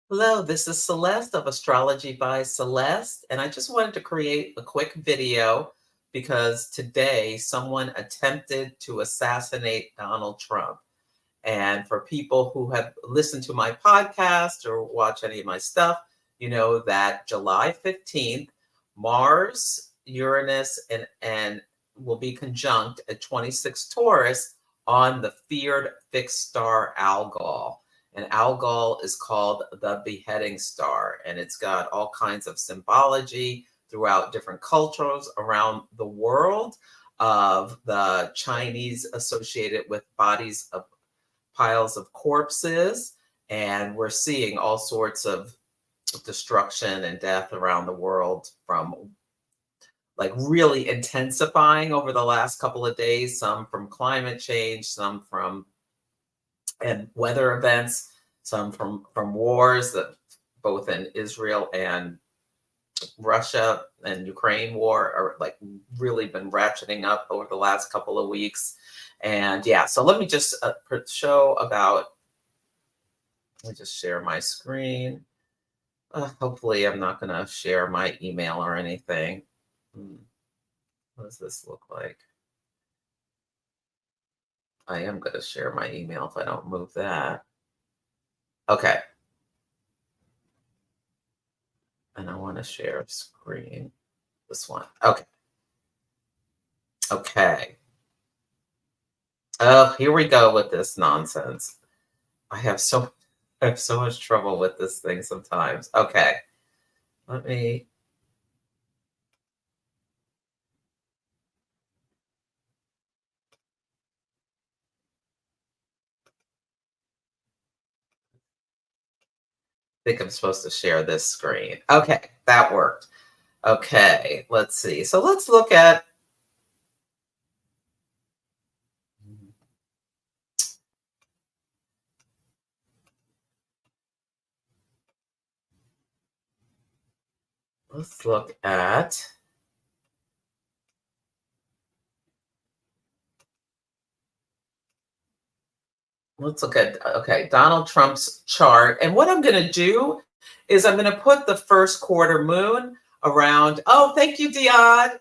Hello, this is Celeste of Astrology by Celeste, and I just wanted to create a quick video because today someone attempted to assassinate Donald Trump. And for people who have listened to my podcast or watch any of my stuff, you know that July 15th, Mars, Uranus, and will be conjunct at 26 Taurus on the feared fixed star Algol. And Algol is called the beheading star, and it's got all kinds of symbology throughout different cultures around the world of the Chinese associated with bodies of piles of corpses. And we're seeing all sorts of destruction and death around the world from like really intensifying over the last couple of days, some from climate change, some from and weather events, some from wars that both in Israel and Russia and Ukraine war are like really been ratcheting up over the last couple of weeks. And yeah, so let me just show about, let me just share my screen. Hopefully I'm not going to share my email or anything. What does this look like? I am going to share my email if I don't move that. Okay. And I want to share a screen. This one. Okay. Okay. Oh, here we go with this nonsense. I have so much trouble with this thing sometimes. Okay. Let me think I'm supposed to share this screen. Okay, that worked. Okay, let's see. So let's look at let's look at okay, Donald Trump's chart. And what I'm going to do is I'm going to put the first quarter moon around. Oh, thank you, Dion.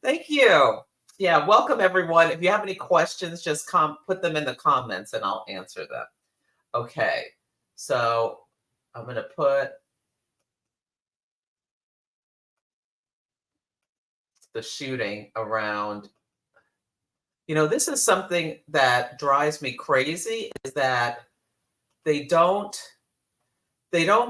Thank you. Yeah, welcome everyone. If you have any questions, just put them in the comments and I'll answer them. Okay, so I'm going to put the shooting around. You know, this is something that drives me crazy, is that they don't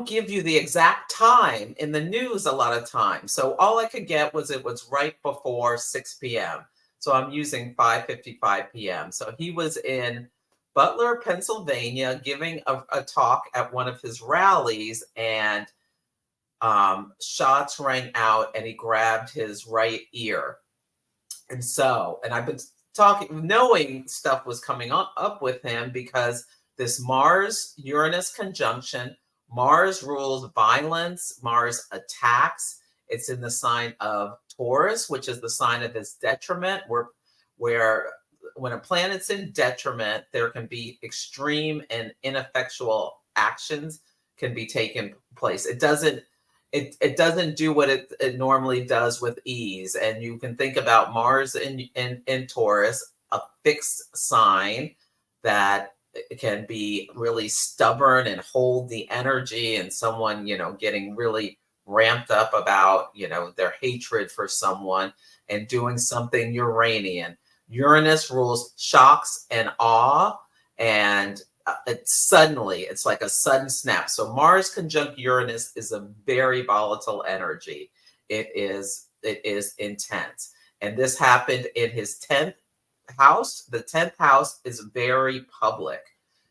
give you the exact time in the news a lot of times. So all I could get was it was right before 6 p.m. So I'm using 5:55 p.m. So he was in Butler, Pennsylvania, giving a talk at one of his rallies, and shots rang out and he grabbed his right ear. And I've been knowing stuff was coming up with him because this Mars Uranus conjunction, Mars rules violence, Mars attacks. It's in the sign of Taurus, which is the sign of his detriment, where when a planet's in detriment, there can be extreme and ineffectual actions can be taken place. It doesn't do what it normally does with ease. And you can think about Mars in Taurus, a fixed sign that can be really stubborn and hold the energy, and someone, getting really ramped up about, their hatred for someone and doing something Uranian. Uranus rules shocks and awe, and it's like a sudden snap. So Mars conjunct Uranus is a very volatile energy. It is intense. And this happened in his 10th house. The 10th house is very public.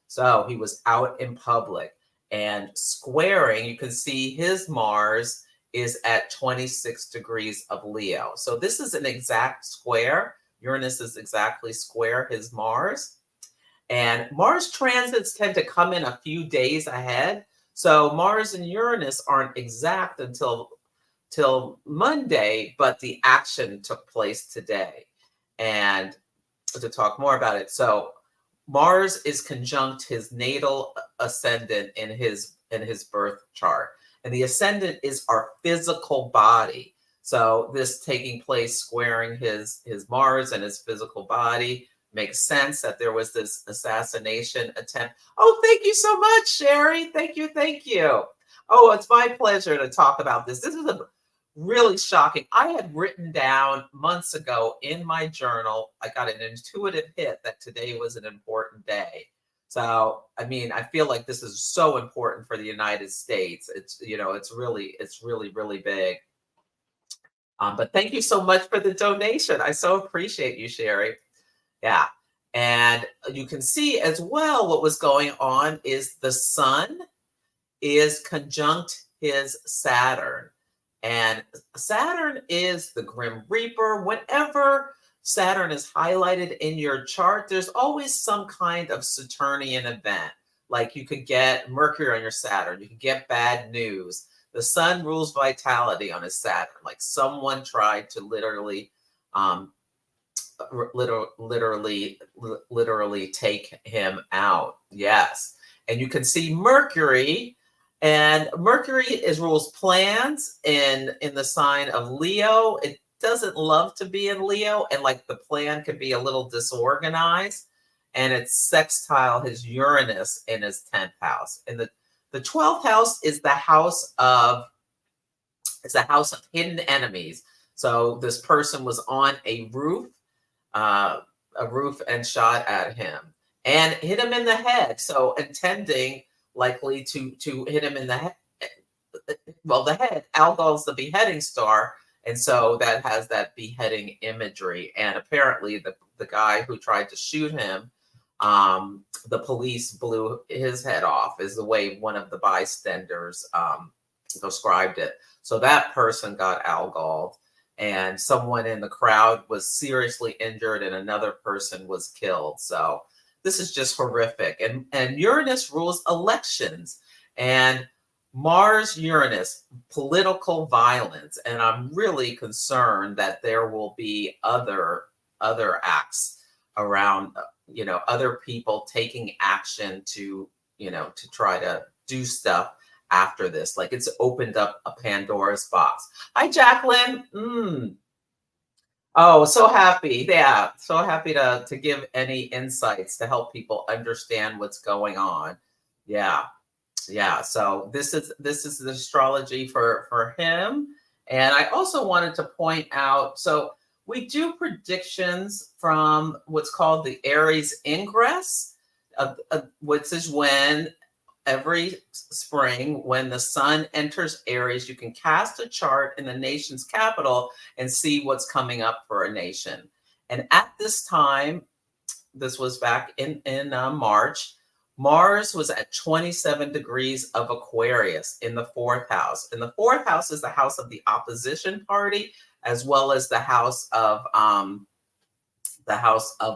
So he was out in public and squaring. You can see his Mars is at 26 degrees of Leo. So this is an exact square. Uranus is exactly square his Mars. And Mars transits tend to come in a few days ahead. So Mars and Uranus aren't exact until Monday, but the action took place today. And to talk more about it, so Mars is conjunct his natal ascendant in his birth chart. And the ascendant is our physical body. So this taking place squaring his Mars and his physical body makes sense that there was this assassination attempt. Oh, thank you so much, Sherry. Thank you. Thank you. Oh, it's my pleasure to talk about this. This is a really shocking. I had written down months ago in my journal, I got an intuitive hit that today was an important day. So, I mean, I feel like this is so important for the United States. It's, you know, it's really, really big. But thank you so much for the donation. I so appreciate you, Sherry. Yeah. And you can see as well what was going on is the sun is conjunct his Saturn. And Saturn is the Grim Reaper. Whenever Saturn is highlighted in your chart, there's always some kind of Saturnian event. Like you could get Mercury on your Saturn. You could get bad news. The sun rules vitality on his Saturn. Like someone tried to literally take him out. Yes. And you can see Mercury, and Mercury rules plans in the sign of Leo. It doesn't love to be in Leo, and like the plan could be a little disorganized, and it's sextile his Uranus in his 10th house. And the 12th house is the house of hidden enemies. So this person was on a roof and shot at him and hit him in the head. So intending likely to hit him in the head. Well, the head, Algol's the beheading star. And so that has that beheading imagery. And apparently the guy who tried to shoot him, the police blew his head off, is the way one of the bystanders described it. So that person got Algol, and someone in the crowd was seriously injured and another person was killed. So this is just horrific. And Uranus rules elections, and Mars, Uranus, political violence. And I'm really concerned that there will be other acts around, you know, other people taking action to, you know, to try to do stuff after this. Like it's opened up a Pandora's box. Hi, Jacqueline. Oh, so happy. Yeah, so happy to give any insights to help people understand what's going on. Yeah. Yeah, so this is the astrology for him. And I also wanted to point out, so we do predictions from what's called the Aries Ingress, which is when every spring, when the sun enters Aries, you can cast a chart in the nation's capital and see what's coming up for a nation. And at this time, this was back in March, Mars was at 27 degrees of Aquarius in the 4th house. And the 4th house is the house of the opposition party, as well as the house of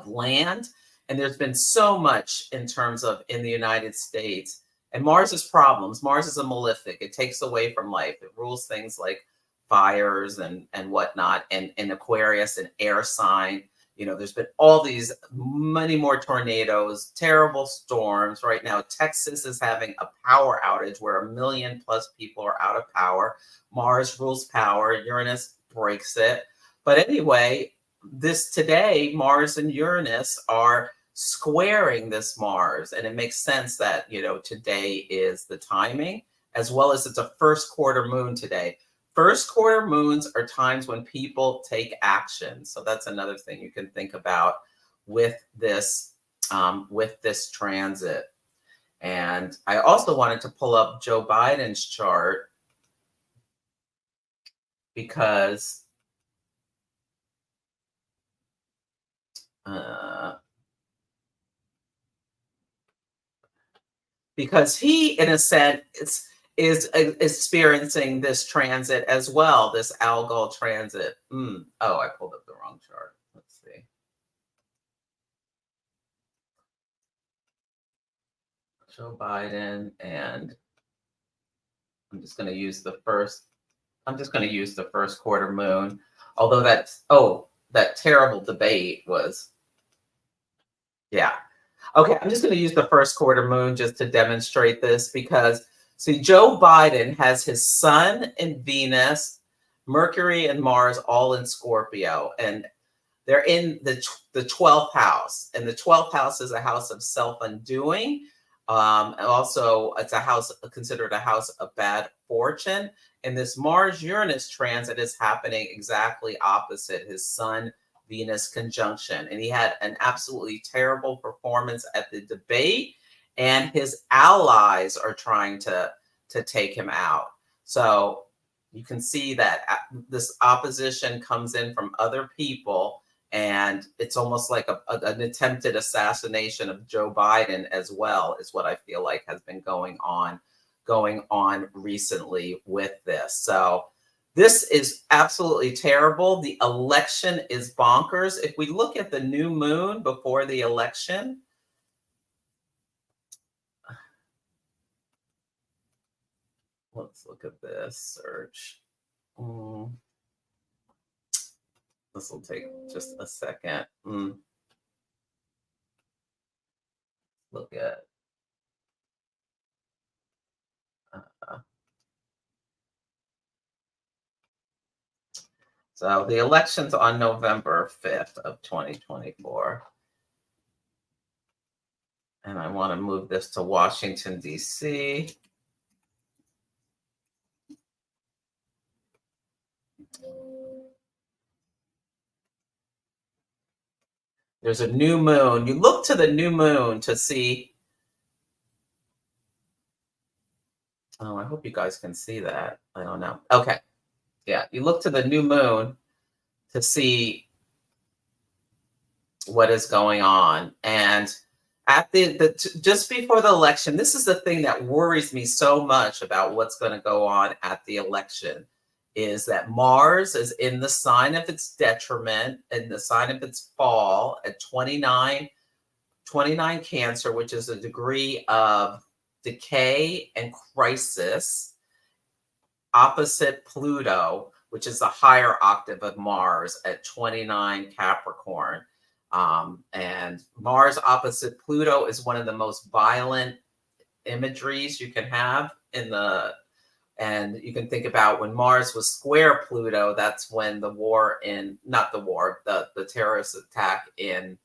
land. And there's been so much in terms of in the United States. And Mars is problems. Mars is a malefic. It takes away from life. It rules things like fires and whatnot. And Aquarius, an air sign. You know, there's been all these, many more tornadoes, terrible storms. Right now, Texas is having a power outage where 1 million+ people are out of power. Mars rules power. Uranus breaks it. But anyway, today, Mars and Uranus are squaring this Mars. And it makes sense that, you know, today is the timing, as well as it's a first quarter moon today. First quarter moons are times when people take action. So that's another thing you can think about with this transit. And I also wanted to pull up Joe Biden's chart because he, in a sense, is experiencing this transit as well, this Algol transit. Oh, I pulled up the wrong chart. Let's see. Joe Biden, and I'm just going to use the first quarter moon. Although that terrible debate was, yeah. Okay, I'm just going to use the first quarter moon just to demonstrate this because, see, Joe Biden has his sun in Venus, Mercury and Mars all in Scorpio, and they're in the 12th house, and the 12th house is a house of self-undoing. And also, it's a house considered a house of bad fortune. And this Mars-Uranus transit is happening exactly opposite his Sun Venus conjunction. And he had an absolutely terrible performance at the debate, and his allies are trying to take him out. So you can see that this opposition comes in from other people, and it's almost like an attempted assassination of Joe Biden as well, is what I feel like has been going on recently with this. So this is absolutely terrible. The election is bonkers. If we look at the new moon before the election, let's look at this search. This will take just a second. Look at so the election's on November 5th of 2024. And I want to move this to Washington, D.C. There's a new moon. You look to the new moon to see. Oh, I hope you guys can see that. I don't know. Okay. Yeah, you look to the new moon to see what is going on. And at just before the election, this is the thing that worries me so much about what's going to go on at the election, is that Mars is in the sign of its detriment, in the sign of its fall at 29 Cancer, which is a degree of decay and crisis, opposite Pluto, which is the higher octave of Mars at 29 Capricorn. And Mars opposite Pluto is one of the most violent imageries you can have and you can think about when Mars was square Pluto, that's when the terrorist attack in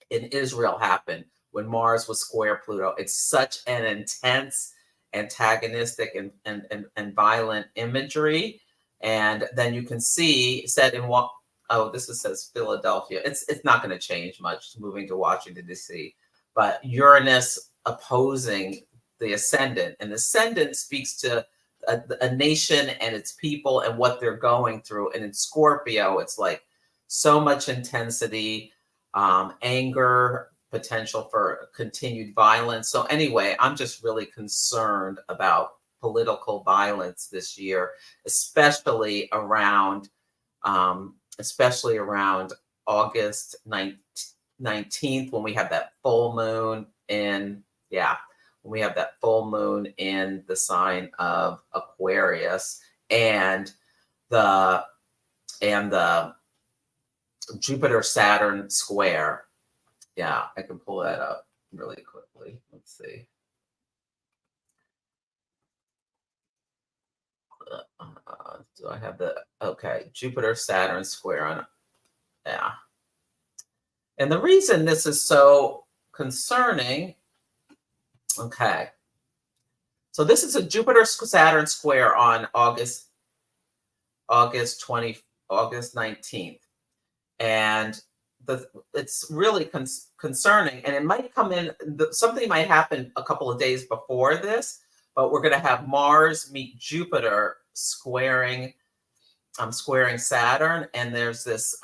Israel happened. When Mars was square Pluto, it's such an intense, antagonistic and violent imagery. And then you can see said in what, says Philadelphia. It's not going to change much moving to Washington, D.C. But Uranus opposing the ascendant, and the ascendant speaks to a nation and its people and what they're going through. And in Scorpio, it's like so much intensity, anger, potential for continued violence. So anyway, I'm just really concerned about political violence this year, especially around August 19th, when we have that full moon in the sign of Aquarius, and the Jupiter Saturn square. Yeah, I can pull that up really quickly. Let's see. Do I have Jupiter Saturn square on? Yeah. And the reason this is so concerning, so this is a Jupiter Saturn square on August 19th. And it's really concerning, and it might come in, something might happen a couple of days before this, but we're going to have Mars meet Jupiter squaring Saturn, and there's this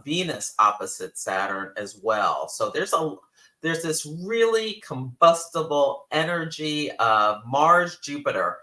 Venus opposite Saturn as well. So there's this really combustible energy of Mars Jupiter,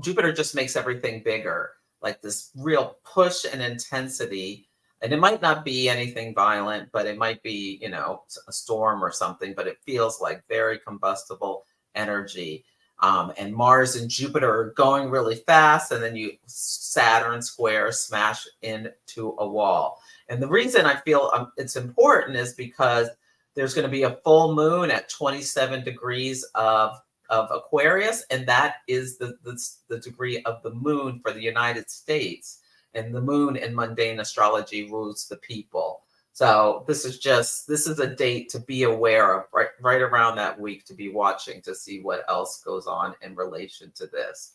Jupiter just makes everything bigger, like this real push and intensity. And it might not be anything violent, but it might be, a storm or something, but it feels like very combustible energy. And Mars and Jupiter are going really fast, and then Saturn square smash into a wall. And the reason I feel it's important is because there's going to be a full moon at 27 degrees of Aquarius, and that is the degree of the moon for the United States. And the moon in mundane astrology rules the people. So this is a date to be aware of, right around that week, to be watching to see what else goes on in relation to this.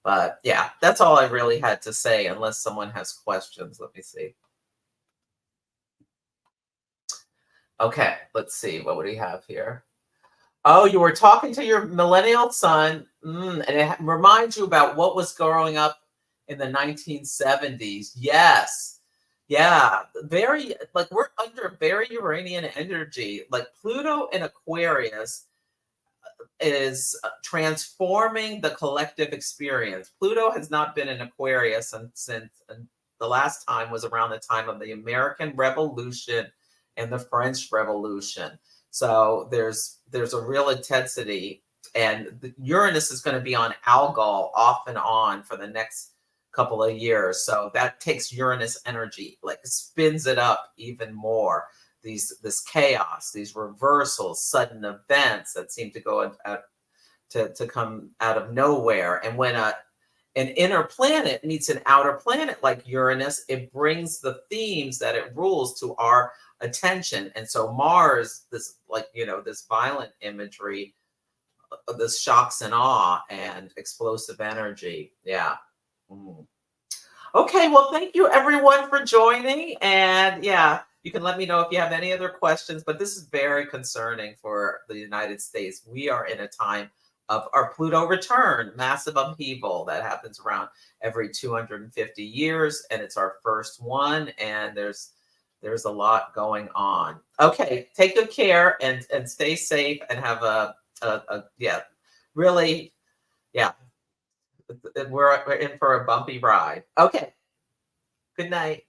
But yeah, that's all I really had to say, unless someone has questions. Let me see. Okay, let's see. What would he have here? Oh, you were talking to your millennial son, and it reminds you about what was growing up in the 1970s. Yes. Yeah. Very, like, we're under very Uranian energy. Like, Pluto in Aquarius is transforming the collective experience. Pluto has not been in Aquarius since the last time was around the time of the American Revolution and the French Revolution. So there's a real intensity, and Uranus is going to be on Algol off and on for the next couple of years. So that takes Uranus energy, like spins it up even more. This chaos, these reversals, sudden events that seem to go out to come out of nowhere. And when an inner planet meets an outer planet like Uranus, it brings the themes that it rules to our attention. And so Mars, this, like, this violent imagery, this shocks and awe and explosive energy. Yeah. Okay, well, thank you everyone for joining. And yeah, you can let me know if you have any other questions, but this is very concerning for the United States. We are in a time of our Pluto return, massive upheaval that happens around every 250 years, and it's our first one, and there's a lot going on. Okay, take good care and stay safe, and have a really, yeah, we're in for a bumpy ride. Okay, good night.